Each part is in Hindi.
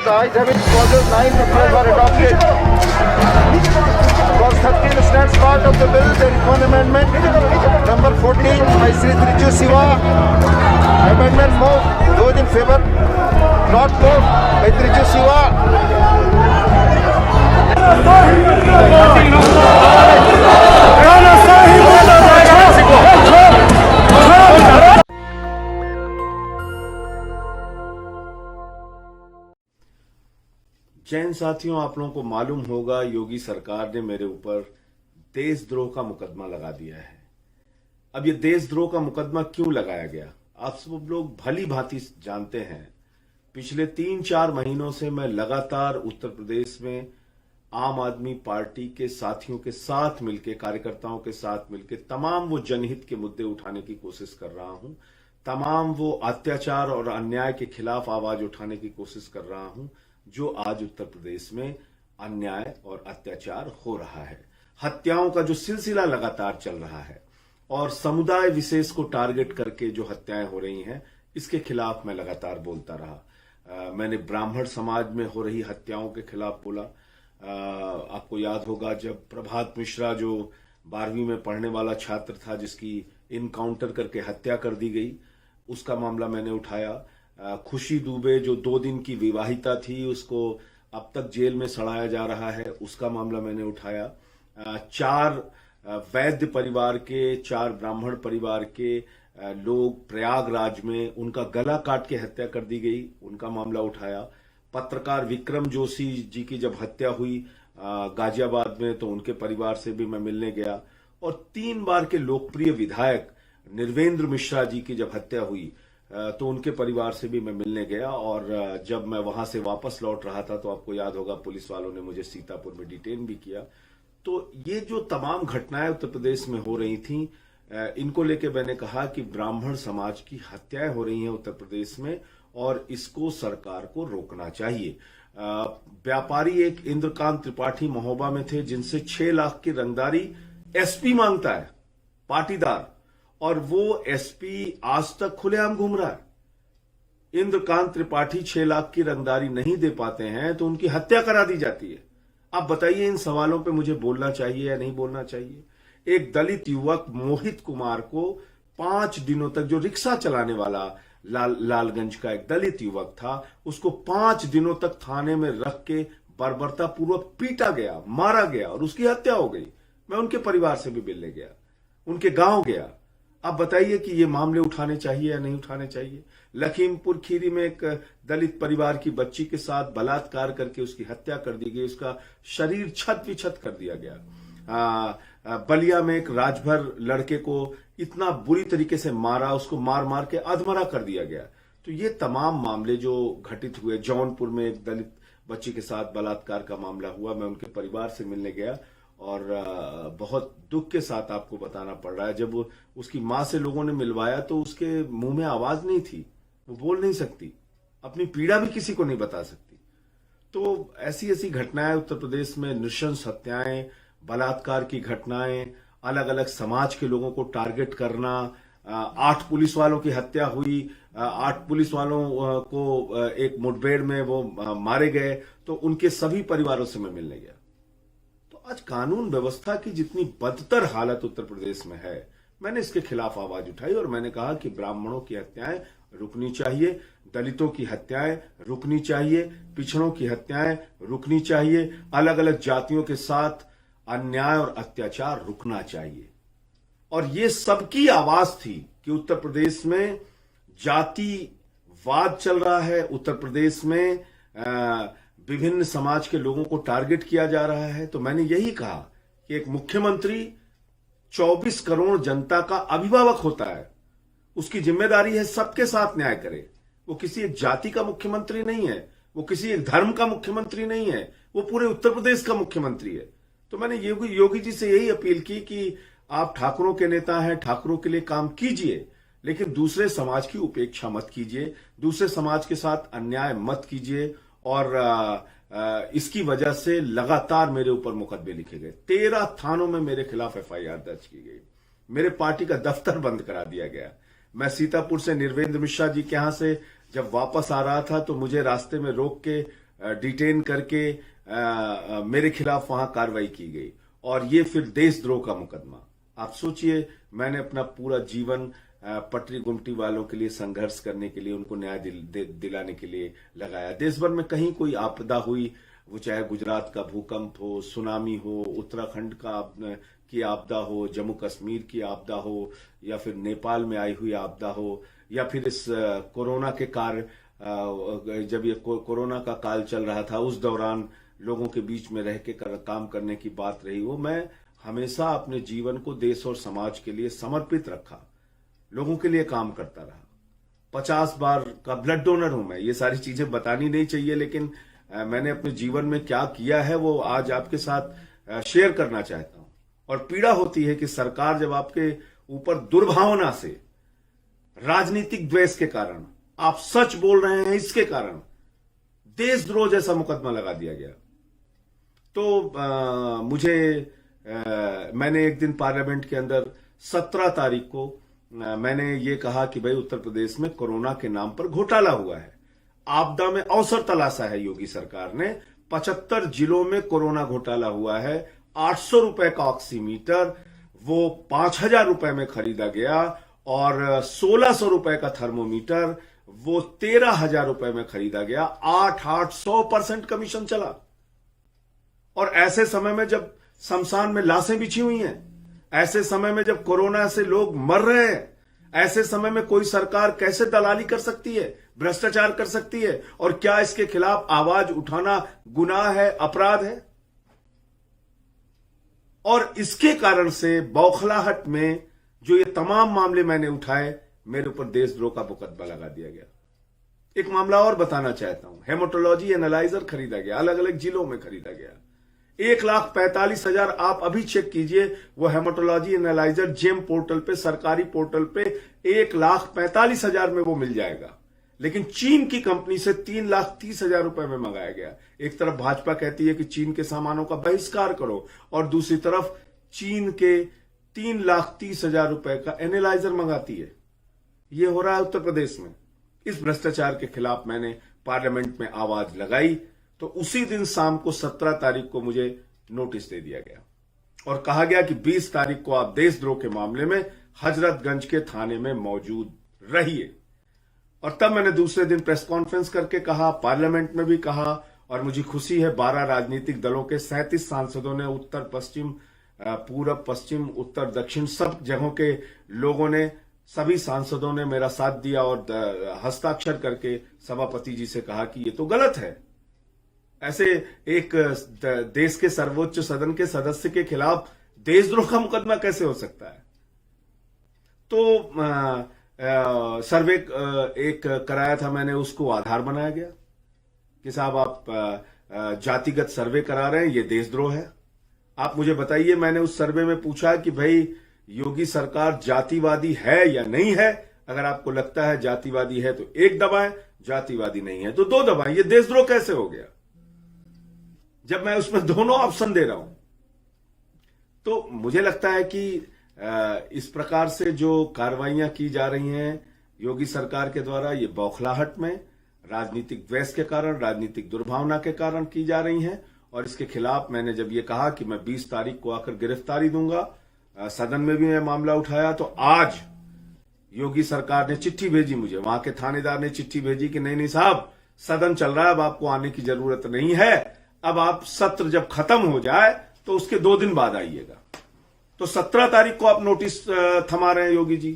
The ayes having clauses 9 to 12 are adopted. Clause 13 stands part of the bill. There is one amendment. Number 14 by Sri Triju Siva. Amendment moved. Those in favor. Not moved by Triju Siva. Jain साथियों, आप लोगों को मालूम होगा योगी सरकार ने मेरे ऊपर देशद्रोह का मुकदमा लगा दिया है। अब ये देशद्रोह का मुकदमा क्यों लगाया गया, आप सब लोग भली भांति जानते हैं। पिछले 3-4 महीनों से मैं लगातार उत्तर प्रदेश में आम आदमी पार्टी के साथियों के साथ मिलकर, कार्यकर्ताओं के साथ मिलकर तमाम वो जनहित के मुद्दे उठाने की कोशिश कर रहा हूं, तमाम वो अत्याचार और अन्याय के खिलाफ आवाज उठाने की कोशिश कर रहा हूं जो आज उत्तर प्रदेश में अन्याय और अत्याचार हो रहा है। हत्याओं का जो सिलसिला लगातार चल रहा है और समुदाय विशेष को टारगेट करके जो हत्याएं हो रही हैं, इसके खिलाफ मैं लगातार बोलता रहा। मैंने ब्राह्मण समाज में हो रही हत्याओं के खिलाफ बोला। आपको याद होगा जब प्रभात मिश्रा जो 12वीं में पढ़ने वाला छात्र था जिसकी इनकाउंटर करके हत्या कर दी गई, उसका मामला मैंने उठाया। खुशी दुबे जो 2 दिन की विवाहिता थी, उसको अब तक जेल में सड़ाया जा रहा है, उसका मामला मैंने उठाया। 4 वैद्य परिवार के, 4 ब्राह्मण परिवार के लोग प्रयागराज में उनका गला काट के हत्या कर दी गई, उनका मामला उठाया। पत्रकार विक्रम जोशी जी की जब हत्या हुई गाजियाबाद में, तो उनके परिवार से भी मैं मिलने गया। और 3 बार के लोकप्रिय विधायक निर्वेंद्र मिश्रा जी की जब हत्या हुई तो उनके परिवार से भी मैं मिलने गया। और जब मैं वहां से वापस लौट रहा था तो आपको याद होगा पुलिस वालों ने मुझे सीतापुर में डिटेन भी किया। तो ये जो तमाम घटनाएं उत्तर प्रदेश में हो रही थी, इनको लेके मैंने कहा कि ब्राह्मण समाज की हत्याएं हो रही हैं उत्तर प्रदेश में और इसको सरकार को रोकना चाहिए। व्यापारी एक इंद्रकांत त्रिपाठी महोबा में थे जिनसे 6 लाख की रंगदारी एसपी मांगता है, पाटीदार, और वो एसपी आज तक खुलेआम घूम रहा है। इंद्रकांत त्रिपाठी 6 लाख की रंगदारी नहीं दे पाते हैं तो उनकी हत्या करा दी जाती है। आप बताइए इन सवालों पे मुझे बोलना चाहिए या नहीं बोलना चाहिए। एक दलित युवक मोहित कुमार को 5 दिनों तक, जो रिक्शा चलाने वाला लालगंज का एक दलित युवक था, उसको 5 दिनों तक थाने में रख के बर्बरतापूर्वक पीटा गया, मारा गया और उसकी हत्या हो गई। मैं उनके परिवार से भी मिलने गया, उनके गांव गया। आप बताइए कि ये मामले उठाने चाहिए या नहीं उठाने चाहिए। लखीमपुर खीरी में एक दलित परिवार की बच्ची के साथ बलात्कार करके उसकी हत्या कर दी गई, उसका शरीर छत विछत कर दिया गया। बलिया में एक राजभर लड़के को इतना बुरी तरीके से मारा, उसको मार मार के अधमरा कर दिया गया। तो ये तमाम मामले जो घटित हुए, जौनपुर में एक दलित बच्ची के साथ बलात्कार का मामला हुआ, मैं उनके परिवार से मिलने गया और बहुत दुख के साथ आपको बताना पड़ रहा है, जब उसकी मां से लोगों ने मिलवाया तो उसके मुंह में आवाज नहीं थी, वो बोल नहीं सकती, अपनी पीड़ा भी किसी को नहीं बता सकती। तो ऐसी ऐसी घटनाएं उत्तर प्रदेश में, नृशंस हत्याएं, बलात्कार की घटनाएं, अलग अलग समाज के लोगों को टारगेट करना। 8 पुलिस वालों की हत्या हुई, 8 पुलिस वालों को एक मुठभेड़ में वो मारे गए, तो उनके सभी परिवारों से मैं मिलने गया। आज कानून व्यवस्था की जितनी बदतर हालत उत्तर प्रदेश में है, मैंने इसके खिलाफ आवाज उठाई और मैंने कहा कि ब्राह्मणों की हत्याएं रुकनी चाहिए, दलितों की हत्याएं रुकनी चाहिए, पिछड़ों की हत्याएं रुकनी चाहिए, अलग अलग जातियों के साथ अन्याय और अत्याचार रुकना चाहिए। और ये सबकी आवाज थी कि उत्तर प्रदेश में जातिवाद चल रहा है, उत्तर प्रदेश में विभिन्न समाज के लोगों को टारगेट किया जा रहा है। तो मैंने यही कहा कि एक मुख्यमंत्री 24 करोड़ जनता का अभिभावक होता है, उसकी जिम्मेदारी है सबके साथ न्याय करे। वो किसी एक जाति का मुख्यमंत्री नहीं है, वो किसी एक धर्म का मुख्यमंत्री नहीं है, वो पूरे उत्तर प्रदेश का मुख्यमंत्री है। तो मैंने योगी जी से यही अपील की कि आप ठाकुरों के नेता हैं, ठाकुरों के लिए काम कीजिए, लेकिन दूसरे समाज की उपेक्षा मत कीजिए, दूसरे समाज के साथ अन्याय मत कीजिए। और इसकी वजह से लगातार मेरे ऊपर मुकदमे लिखे गए। 13 थानों में मेरे खिलाफ एफआईआर दर्ज की गई, मेरे पार्टी का दफ्तर बंद करा दिया गया। मैं सीतापुर से निर्वेंद्र मिश्रा जी के यहां से जब वापस आ रहा था तो मुझे रास्ते में रोक के डिटेन करके मेरे खिलाफ वहां कार्रवाई की गई, और ये फिर देशद्रोह का मुकदमा। आप सोचिए, मैंने अपना पूरा जीवन पटरी गुमटी वालों के लिए संघर्ष करने के लिए, उनको न्याय दिलाने के लिए लगाया। देश भर में कहीं कोई आपदा हुई, वो चाहे गुजरात का भूकंप हो, सुनामी हो, उत्तराखंड की आपदा हो, जम्मू कश्मीर की आपदा हो, या फिर नेपाल में आई हुई आपदा हो, या फिर इस कोरोना के कार्य, जब ये कोरोना का काल चल रहा था उस दौरान लोगों के बीच में रह के काम करने की बात रही हो, मैं हमेशा अपने जीवन को देश और समाज के लिए समर्पित रखा, लोगों के लिए काम करता रहा। 50 बार का ब्लड डोनर हूं मैं। ये सारी चीजें बतानी नहीं चाहिए, लेकिन मैंने अपने जीवन में क्या किया है वो आज आपके साथ शेयर करना चाहता हूं। और पीड़ा होती है कि सरकार जब आपके ऊपर दुर्भावना से, राजनीतिक द्वेष के कारण, आप सच बोल रहे हैं इसके कारण देशद्रोह जैसा मुकदमा लगा दिया गया, तो मैंने एक दिन पार्लियामेंट के अंदर 17 तारीख को मैंने ये कहा कि भाई उत्तर प्रदेश में कोरोना के नाम पर घोटाला हुआ है, आपदा में अवसर तलाशा है योगी सरकार ने। 75 जिलों में कोरोना घोटाला हुआ है। 800 रुपए का ऑक्सीमीटर वो 5000 रुपए में खरीदा गया, और 1600 रुपए का थर्मोमीटर वो 13,000 रुपए में खरीदा गया। 800% कमीशन चला। और ऐसे समय में जब शमशान में लाशें बिछी हुई हैं, ऐसे समय में जब कोरोना से लोग मर रहे हैं, ऐसे समय में कोई सरकार कैसे दलाली कर सकती है, भ्रष्टाचार कर सकती है? और क्या इसके खिलाफ आवाज उठाना गुनाह है, अपराध है? और इसके कारण से बौखलाहट में जो ये तमाम मामले मैंने उठाए, मेरे ऊपर देशद्रोह का मुकदमा लगा दिया गया। एक मामला और बताना चाहता हूं। हेमाटोलॉजी एनालाइजर खरीदा गया, अलग अलग जिलों में खरीदा गया। 1,45,000 आप अभी चेक कीजिए, वो हेमाटोलॉजी एनालाइजर जेम पोर्टल पे, सरकारी पोर्टल पे 1,45,000 में वो मिल जाएगा। लेकिन चीन की कंपनी से 3,30,000 रुपए में मंगाया गया। एक तरफ भाजपा कहती है कि चीन के सामानों का बहिष्कार करो, और दूसरी तरफ चीन के 3,30,000 रुपए का एनालाइजर मंगाती है। ये हो रहा है उत्तर प्रदेश में। इस भ्रष्टाचार के खिलाफ मैंने पार्लियामेंट में आवाज लगाई, तो उसी दिन शाम को 17 तारीख को मुझे नोटिस दे दिया गया और कहा गया कि 20 तारीख को आप देशद्रोह के मामले में हजरतगंज के थाने में मौजूद रहिए। और तब मैंने दूसरे दिन प्रेस कॉन्फ्रेंस करके कहा, पार्लियामेंट में भी कहा, और मुझे खुशी है 12 राजनीतिक दलों के 37 सांसदों ने, उत्तर पश्चिम, पूरब पश्चिम, उत्तर दक्षिण, सब जगहों के लोगों ने, सभी सांसदों ने मेरा साथ दिया और हस्ताक्षर करके सभापति जी से कहा कि ये तो गलत है। ऐसे एक देश के सर्वोच्च सदन के सदस्य के खिलाफ देशद्रोह का मुकदमा कैसे हो सकता है? तो सर्वे एक कराया था मैंने, उसको आधार बनाया गया कि साहब आप जातिगत सर्वे करा रहे हैं, ये देशद्रोह है। आप मुझे बताइए, मैंने उस सर्वे में पूछा कि भाई योगी सरकार जातिवादी है या नहीं है? अगर आपको लगता है जातिवादी है तो 1 दबाएं, जातिवादी नहीं है तो 2 दबाएं। ये देशद्रोह कैसे हो गया जब मैं उसमें दोनों ऑप्शन दे रहा हूं? तो मुझे लगता है कि इस प्रकार से जो कार्रवाइयां की जा रही हैं योगी सरकार के द्वारा, ये बौखलाहट में, राजनीतिक द्वेष के कारण, राजनीतिक दुर्भावना के कारण की जा रही हैं। और इसके खिलाफ मैंने जब ये कहा कि मैं 20 तारीख को आकर गिरफ्तारी दूंगा, सदन में भी मैं मामला उठाया, तो आज योगी सरकार ने चिट्ठी भेजी मुझे, वहां के थानेदार ने चिट्ठी भेजी कि नहीं साहब, सदन चल रहा है, अब आपको आने की जरूरत नहीं है, अब आप सत्र जब खत्म हो जाए तो उसके 2 दिन बाद आइएगा। तो 17 तारीख को आप नोटिस थमा रहे हैं योगी जी,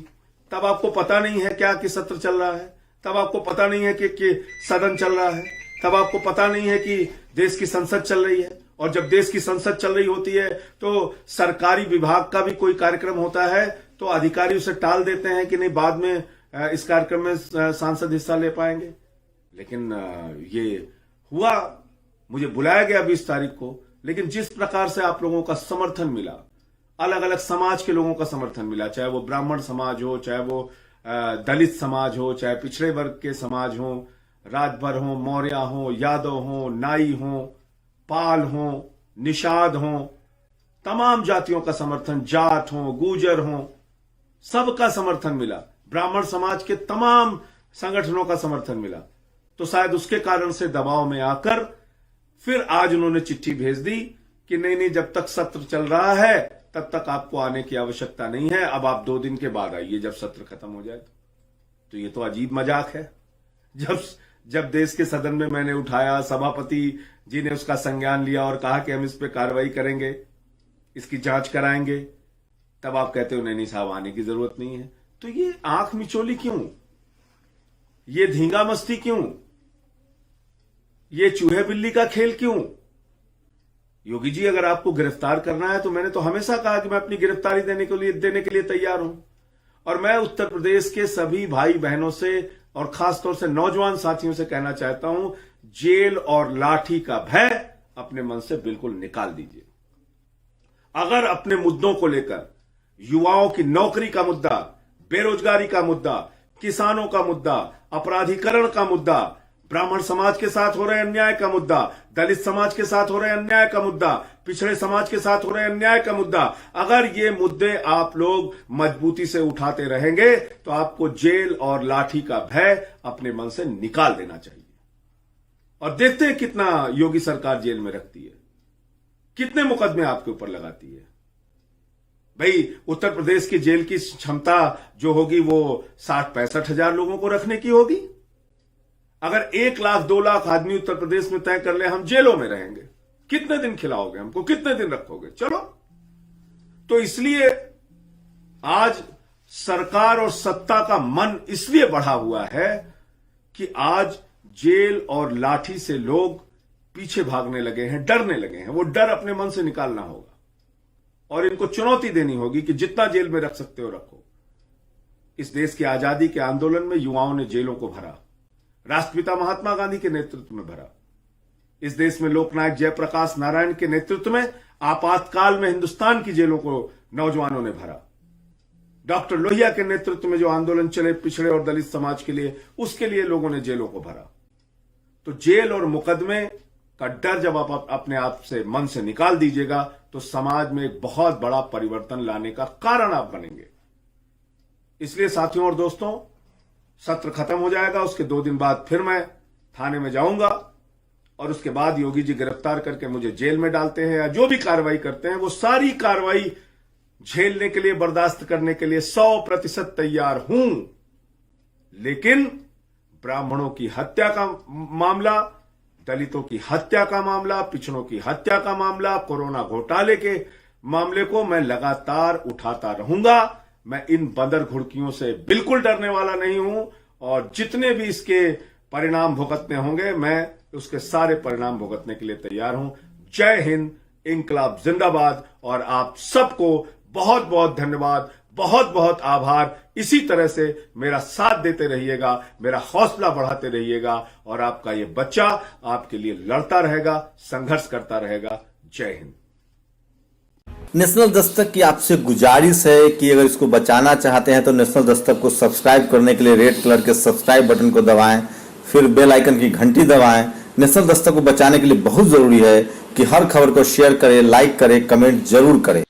तब आपको पता नहीं है क्या कि सत्र चल रहा है, तब आपको पता नहीं है कि सदन चल रहा है, तब आपको पता नहीं है कि देश की संसद चल रही है। और जब देश की संसद चल रही होती है तो सरकारी विभाग का भी कोई कार्यक्रम होता है तो अधिकारी उसे टाल देते हैं कि नहीं, बाद में इस कार्यक्रम में सांसद हिस्सा ले पाएंगे। लेकिन ये हुआ, मुझे बुलाया गया 20 तारीख को, लेकिन जिस प्रकार से आप लोगों का समर्थन मिला, अलग अलग समाज के लोगों का समर्थन मिला, चाहे वो ब्राह्मण समाज हो, चाहे वो दलित समाज हो, चाहे पिछड़े वर्ग के समाज हो, राजभर हो, मौर्य हो, यादव हो, नाई हो, पाल हो, निषाद हो, तमाम जातियों का समर्थन, जाट हो, गुर्जर हो, सबका समर्थन मिला, ब्राह्मण समाज के तमाम संगठनों का समर्थन मिला। तो शायद उसके कारण से दबाव में आकर फिर आज उन्होंने चिट्ठी भेज दी कि नहीं, जब तक सत्र चल रहा है तब तक आपको आने की आवश्यकता नहीं है, अब आप 2 दिन के बाद आइए जब सत्र खत्म हो जाए। तो ये तो अजीब मजाक है। जब देश के सदन में मैंने उठाया, सभापति जी ने उसका संज्ञान लिया और कहा कि हम इस पे कार्रवाई करेंगे, इसकी जांच कराएंगे, तब आप कहते हो नहीं साहब आने की जरूरत नहीं है। तो ये आंख मिचोली क्यों, ये धींगा मस्ती क्यों, ये चूहे बिल्ली का खेल क्यों? योगी जी, अगर आपको गिरफ्तार करना है तो मैंने तो हमेशा कहा कि मैं अपनी गिरफ्तारी देने के लिए तैयार हूं। और मैं उत्तर प्रदेश के सभी भाई बहनों से और खासतौर से नौजवान साथियों से कहना चाहता हूं, जेल और लाठी का भय अपने मन से बिल्कुल निकाल दीजिए। अगर अपने मुद्दों को लेकर, युवाओं की नौकरी का मुद्दा, बेरोजगारी का मुद्दा, किसानों का मुद्दा, अपराधीकरण का मुद्दा, ब्राह्मण समाज के साथ हो रहे अन्याय का मुद्दा, दलित समाज के साथ हो रहे अन्याय का मुद्दा, पिछड़े समाज के साथ हो रहे अन्याय का मुद्दा, अगर ये मुद्दे आप लोग मजबूती से उठाते रहेंगे तो आपको जेल और लाठी का भय अपने मन से निकाल देना चाहिए। और देखते हैं कितना योगी सरकार जेल में रखती है, कितने मुकदमे आपके ऊपर लगाती है। भाई, उत्तर प्रदेश की जेल की क्षमता जो होगी वो 60-65 हजार लोगों को रखने की होगी। अगर 1 लाख 2 लाख आदमी उत्तर प्रदेश में तय कर ले हम जेलों में रहेंगे, कितने दिन खिलाओगे हमको, कितने दिन रखोगे? चलो, तो इसलिए आज सरकार और सत्ता का मन इसलिए बढ़ा हुआ है कि आज जेल और लाठी से लोग पीछे भागने लगे हैं, डरने लगे हैं। वो डर अपने मन से निकालना होगा और इनको चुनौती देनी होगी कि जितना जेल में रख सकते हो रखो। इस देश की आजादी के आंदोलन में युवाओं ने जेलों को भरा, राष्ट्रपिता महात्मा गांधी के नेतृत्व में भरा। इस देश में लोकनायक जयप्रकाश नारायण के नेतृत्व में आपातकाल में हिंदुस्तान की जेलों को नौजवानों ने भरा। डॉक्टर लोहिया के नेतृत्व में जो आंदोलन चले पिछड़े और दलित समाज के लिए, उसके लिए लोगों ने जेलों को भरा। तो जेल और मुकदमे का डर जब आप अपने आप से मन से निकाल दीजिएगा तो समाज में एक बहुत बड़ा परिवर्तन लाने का कारण आप बनेंगे। इसलिए साथियों और दोस्तों, सत्र खत्म हो जाएगा, उसके 2 दिन बाद फिर मैं थाने में जाऊंगा और उसके बाद योगी जी गिरफ्तार करके मुझे जेल में डालते हैं या जो भी कार्रवाई करते हैं, वो सारी कार्रवाई झेलने के लिए, बर्दाश्त करने के लिए 100% तैयार हूं। लेकिन ब्राह्मणों की हत्या का मामला, दलितों की हत्या का मामला, पिछड़ों की हत्या का मामला, कोरोना घोटाले के मामले को मैं लगातार उठाता रहूंगा। मैं इन बंदर घुड़कियों से बिल्कुल डरने वाला नहीं हूं और जितने भी इसके परिणाम भुगतने होंगे, मैं उसके सारे परिणाम भुगतने के लिए तैयार हूं। जय हिंद, इंकलाब जिंदाबाद। और आप सबको बहुत बहुत धन्यवाद, बहुत बहुत आभार। इसी तरह से मेरा साथ देते रहिएगा, मेरा हौसला बढ़ाते रहिएगा और आपका ये बच्चा आपके लिए लड़ता रहेगा, संघर्ष करता रहेगा। जय हिंद। नेशनल दस्तक की आपसे गुजारिश है कि अगर इसको बचाना चाहते हैं तो नेशनल दस्तक को सब्सक्राइब करने के लिए रेड कलर के सब्सक्राइब बटन को दबाएं, फिर बेल आइकन की घंटी दबाएं। नेशनल दस्तक को बचाने के लिए बहुत जरूरी है कि हर खबर को शेयर करें, लाइक करें, कमेंट जरूर करें।